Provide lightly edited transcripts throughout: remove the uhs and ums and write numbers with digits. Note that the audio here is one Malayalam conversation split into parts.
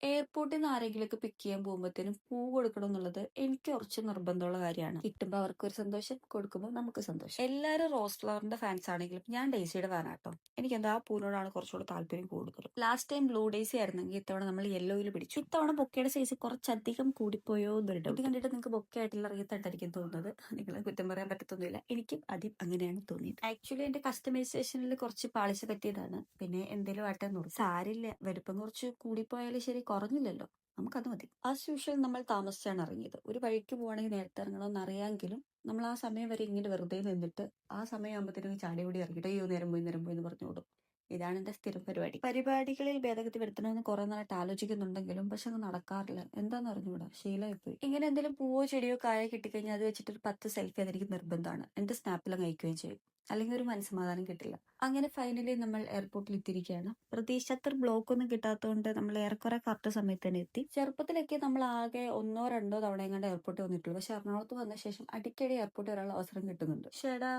എയർപോർട്ടിൽ നിന്ന് ആരെങ്കിലുമൊക്കെ പിക്ക് ചെയ്യാൻ പോകുമ്പോഴത്തേനും പൂ കൊടുക്കണം എന്നുള്ളത് എനിക്ക് കുറച്ച് നിർബന്ധമുള്ള കാര്യമാണ്. കിട്ടുമ്പോൾ അവർക്ക് ഒരു സന്തോഷം, കൊടുക്കുമ്പോൾ നമുക്ക് സന്തോഷം. എല്ലാവരും റോസ് ഫ്ലവറിന്റെ ഫാൻസ് ആണെങ്കിലും ഞാൻ ഡേസിയുടെ ഫാനാട്ടോ. എനിക്ക് എന്താ ആ പൂവിനോടാണ് കുറച്ചുകൂടി താല്പര്യം കൂടുതൽ. ലാസ്റ്റ് ടൈം ബ്ലൂ ഡേസി ആയിരുന്നെങ്കിൽ ഇത്തവണ നമ്മൾ യെല്ലോയിൽ പിടിച്ചു. ഇത്തവണ ബൊക്കയുടെ സൈസ് കുറച്ചധികം കൂടിപ്പോയോ എന്നൊരു ഡൗട്ട്. ഇത് കണ്ടിട്ട് നിങ്ങൾക്ക് ബൊക്കെ ആയിട്ടുള്ള അറിയത്തായിട്ടായിരിക്കും തോന്നുന്നത്. നിങ്ങളെ കുറ്റം പറയാൻ പറ്റത്തൊന്നുമില്ല. എനിക്കും ആദ്യം അങ്ങനെയാണ് തോന്നിയത്. ആക്ച്വലി എന്റെ കസ്റ്റമൈസേഷനിൽ കുറച്ച് പാളിച്ച പറ്റിയതാണ്. പിന്നെ എന്തെങ്കിലും ആട്ടെ സാരില്ല, വലുപ്പം കുറച്ച് കൂടിപ്പോയാലും ശരി, കുറഞ്ഞില്ലല്ലോ, നമുക്കത് മതി. ആസ് യൂഷ്വൽ നമ്മൾ താമസിച്ചാണ് ഇറങ്ങിയത്. ഒരു വഴിക്ക് പോവാണെങ്കിൽ നേരത്തെ ഇറങ്ങണമെന്ന് അറിയാമെങ്കിലും നമ്മൾ ആ സമയം വരെ ഇങ്ങനെ വെറുതെ നിന്നിട്ട് ആ സമയമാകുമ്പോഴത്തേനും ചാടി കൂടി ഇറങ്ങിയിട്ട് അയ്യോ നേരം പോയി എന്ന് പറഞ്ഞോടും. ഇതാണ് എന്റെ സ്ഥിരം പരിപാടി. പരിപാടികളിൽ ഭേദഗതി വരുത്തണമെന്ന് കുറെ നാളായിട്ട് ആലോചിക്കുന്നുണ്ടെങ്കിലും പക്ഷെ അത് നടക്കാറില്ല. എന്താന്ന് അറിഞ്ഞൂടാ, ശീലമായിപ്പോയി. ഇങ്ങനെ എന്തെങ്കിലും പൂവോ ചെടിയോ കായ കിട്ടിക്കഴിഞ്ഞാൽ അത് വെച്ചിട്ട് ഒരു 10 സെൽഫി അതെനിക്ക് നിർബന്ധമാണ്. എന്റെ സ്നാപ്പിലും അയക്കുകയും ചെയ്യും. അല്ലെങ്കിൽ ഒരു മനസ്സമാധാനം കിട്ടില്ല. അങ്ങനെ ഫൈനലി നമ്മൾ എയർപോർട്ടിൽ എത്തിയിരിക്കുകയാണ്. പ്രതീക്ഷത്ര ബ്ലോക്ക് ഒന്നും കിട്ടാത്തതുകൊണ്ട് നമ്മൾ ഏറെക്കുറെ കറക്റ്റ് സമയത്ത് തന്നെ എത്തി. ചെറുപ്പത്തിലൊക്കെ നമ്മൾ ആകെ 1-2 തവണ എങ്ങാണ്ട് എയർപോർട്ടിൽ വന്നിട്ടുള്ളൂ. പക്ഷെ എറണാകുളത്ത് വന്ന ശേഷം അടിക്കടി എയർപോർട്ടിൽ വരാനുള്ള അവസരം കിട്ടുന്നുണ്ട്. ചേടാ,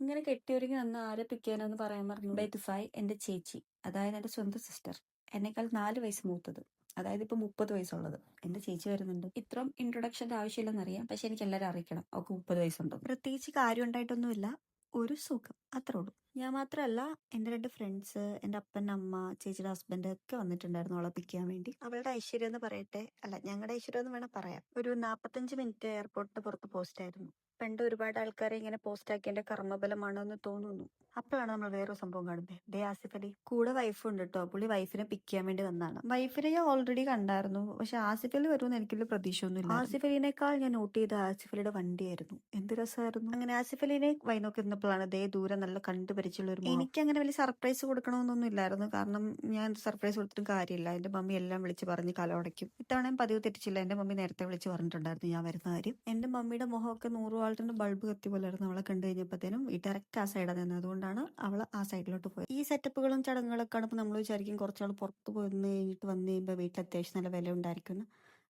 ഇങ്ങനെ കെട്ടിയൊരുങ്ങി വന്ന് ആരെ പിക്ക് ചെയ്യാനെന്ന് പറയാൻ പറഞ്ഞു. ബൈ എന്റെ ചേച്ചി, അതായത് എന്റെ സ്വന്തം സിസ്റ്റർ, എന്നെക്കാൾ 4 വയസ്സ് മൂത്തത്, അതായത് ഇപ്പൊ 30 വയസ്സുള്ളത് എന്റെ ചേച്ചി വരുന്നുണ്ട്. ഇത്രയും ഇൻട്രൊഡക്ഷന്റെ ആവശ്യമില്ലെന്നറിയാം, പക്ഷെ എനിക്ക് എല്ലാവരും അറിയിക്കണം അവർക്ക് 30 വയസ്സുണ്ടോ. പ്രത്യേകിച്ച് കാര്യം ഉണ്ടായിട്ടൊന്നുമില്ല, ഒരു സുഖം, അത്രേ ഉള്ളൂ. ഞാൻ മാത്രമല്ല, എന്റെ 2 ഫ്രണ്ട്സ്, എന്റെ അപ്പൻ, അമ്മ, ചേച്ചിയുടെ ഹസ്ബൻഡ് ഒക്കെ വന്നിട്ടുണ്ടായിരുന്നു അവളെ പിക്ക് ചെയ്യാൻ വേണ്ടി. അവളുടെ ഐശ്വര്യം എന്ന് പറയട്ടെ, അല്ല ഞങ്ങളുടെ ഐശ്വര്യം എന്ന് വേണം പറയാം. ഒരു 45 മിനിറ്റ് എയർപോർട്ടിന് പുറത്ത് പോസ്റ്റ് ആയിരുന്നു. പണ്ട് ഒരുപാട് ആൾക്കാരെ ഇങ്ങനെ പോസ്റ്റ് ആക്കിയതിന്റെ കർമ്മബലമാണെന്ന് തോന്നുന്നു. അപ്പോഴാണ് നമ്മൾ വേറൊരു സംഭവം കാണുന്നത്. ദേ ആസിഫ് അലി കൂടെ വൈഫ് ഉണ്ട് കേട്ടോ. പുള്ളി വൈഫിനെ പിക്ക് ചെയ്യാൻ വേണ്ടി വന്നതാണ്. വൈഫിനെ ഞാൻ ഓൾറെഡി കണ്ടായിരുന്നു, പക്ഷെ ആസിഫ് അലി വരുമെന്ന് എനിക്കൊരു പ്രതീക്ഷയൊന്നുമില്ല. ആസിഫ് അലിനേക്കാൾ ഞാൻ നോട്ട് ചെയ്ത ആസിഫ് അലിയുടെ വണ്ടിയായിരുന്നു. എന്ത് രസമായിരുന്നു. അങ്ങനെ ആസിഫ് അലിനെ വൈ നോക്കിയിരുന്നപ്പോഴാണ് ദേ ദൂരെ നല്ല കണ്ടുപരിച്ചുള്ള ഒരു എനിക്ക് അങ്ങനെ വലിയ സർപ്രൈസ് കൊടുക്കണമെന്നൊന്നും ഇല്ലായിരുന്നു. കാരണം ഞാൻ സർപ്രൈസ് കൊടുത്തിട്ടും കാര്യമില്ല. എന്റെ മമ്മി എല്ലാം വിളിച്ച് പറഞ്ഞ് കലോടയ്ക്കും. ഇത്തവണ പതിവ് തെറ്റിച്ചില്ല. എന്റെ മമ്മി നേരത്തെ വിളിച്ച് പറഞ്ഞിട്ടുണ്ടായിരുന്നു ഞാൻ വരുന്ന കാര്യം. എന്റെ മമ്മിയുടെ മുഖമൊക്കെ 100 വാൾട്ടിന്റെ ബൾബ് കത്തി പോലായിരുന്നു. അവളെ കണ്ടു കഴിഞ്ഞപ്പോഴത്തേനും ഡയറക്റ്റ് ആ സൈഡാണ് നിന്നത്. അതുകൊണ്ടാണ് അവൾ ആ സൈഡിലോട്ട് പോയത്. ഈ സെറ്റപ്പുകളും ചടങ്ങുകളൊക്കെ കാണുമ്പോൾ നമ്മൾ വിചാരിക്കും കുറച്ചാൾ പുറത്ത് പോയി കഴിഞ്ഞിട്ട് വന്നു കഴിയുമ്പോൾ വീട്ടിൽ അത്യാവശ്യം നല്ല വില ഉണ്ടായിരിക്കുന്നു.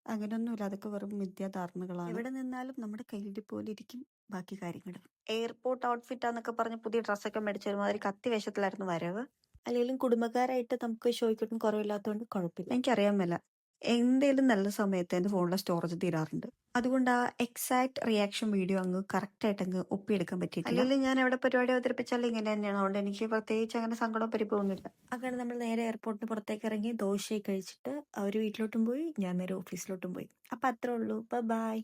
അങ്ങനെയൊന്നുമില്ല, അതൊക്കെ വെറും മിഥ്യാധാരണകളാണ്. എവിടെ നിന്നാലും നമ്മുടെ കയ്യിൽ പോലെ ഇരിക്കും ബാക്കി കാര്യങ്ങൾ. എയർപോർട്ട് ഔട്ട്ഫിറ്റാന്നൊക്കെ പറഞ്ഞ് പുതിയ ഡ്രസ്സൊക്കെ മേടിച്ച ഒരുമാതിരി കത്തി വേഷത്തിലായിരുന്നു വരവ്. അല്ലെങ്കിലും കുടുംബക്കാരായിട്ട് നമുക്ക് ഷോയ്ക്കൊട്ടും കുറവില്ലാത്തതുകൊണ്ട് കുഴപ്പമില്ല. എനിക്കറിയാൻ മേല, എന്തേലും നല്ല സമയത്ത് എന്റെ ഫോണിലെ സ്റ്റോറേജ് തീരാറുണ്ട്. അതുകൊണ്ട് ആ എക്സാക്ട് റിയാക്ഷൻ വീഡിയോ അങ്ങ് കറക്റ്റ് ആയിട്ട് അങ്ങ് ഒപ്പിയെടുക്കാൻ പറ്റിയിട്ടില്ല. അല്ലെങ്കിൽ ഞാൻ എവിടെ പരിപാടി അവതരിപ്പിച്ചാലും ഇങ്ങനെ തന്നെയാണ്. അതുകൊണ്ട് എനിക്ക് പ്രത്യേകിച്ച് അങ്ങനെ സങ്കടം പരിഭവമൊന്നുമില്ല. അങ്ങനെ നമ്മൾ നേരെ എയർപോർട്ടിന് പുറത്തേക്ക് ഇറങ്ങി ദോശ കഴിച്ചിട്ട് അവർ വീട്ടിലോട്ടും പോയി, ഞാൻ നേരെ ഓഫീസിലോട്ടും പോയി. അപ്പൊ അത്രേ ഉള്ളൂ. ബൈ.